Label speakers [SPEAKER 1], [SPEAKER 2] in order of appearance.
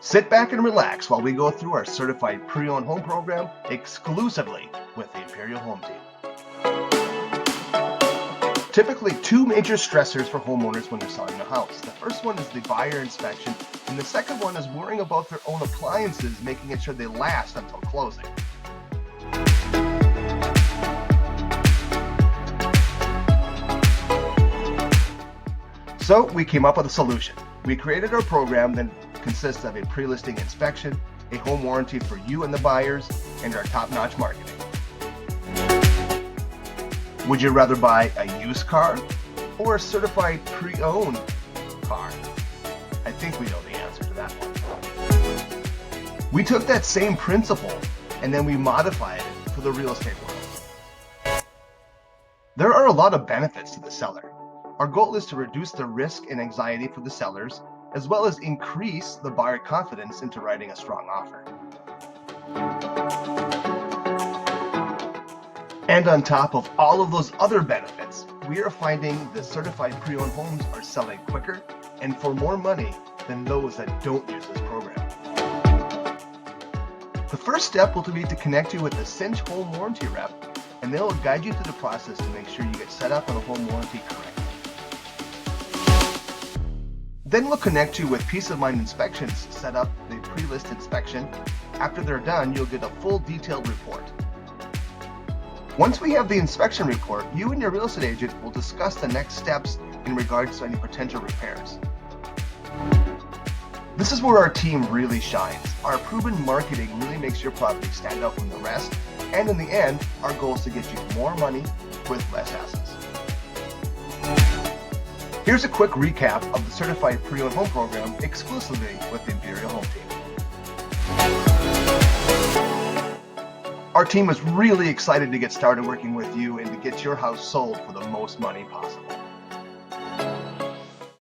[SPEAKER 1] Sit back and relax while we go through our certified pre-owned home program exclusively with the Imperial Home Team. Typically, two major stressors for homeowners when they're selling a house. The first one is the buyer inspection, and the second one is worrying about their own appliances, making sure they last until closing. So we came up with a solution. We created our program that consists of a pre-listing inspection, a home warranty for you and the buyers, and our top-notch marketing. Would you rather buy a used car or a certified pre-owned car? I think we know the answer to that one. We took that same principle and then we modified it for the real estate world. There are a lot of benefits to the seller. Our goal is to reduce the risk and anxiety for the sellers, as well as increase the buyer confidence into writing a strong offer. And on top of all of those other benefits, we are finding the certified pre-owned homes are selling quicker and for more money than those that don't use this program. The first step will be to connect you with the Cinch Home Warranty Rep, and they'll guide you through the process to make sure you get set up on a home warranty correctly. Then we'll connect you with Peace of Mind Inspections to set up the pre-list inspection. After they're done, you'll get a full detailed report. Once we have the inspection report, you and your real estate agent will discuss the next steps in regards to any potential repairs. This is where our team really shines. Our proven marketing really makes your property stand out from the rest, and in the end, our goal is to get you more money with less hassles. Here's a quick recap of the Certified Pre-Owned Home Program exclusively with the Imperial Home Team. Our team is really excited to get started working with you and to get your house sold for the most money possible.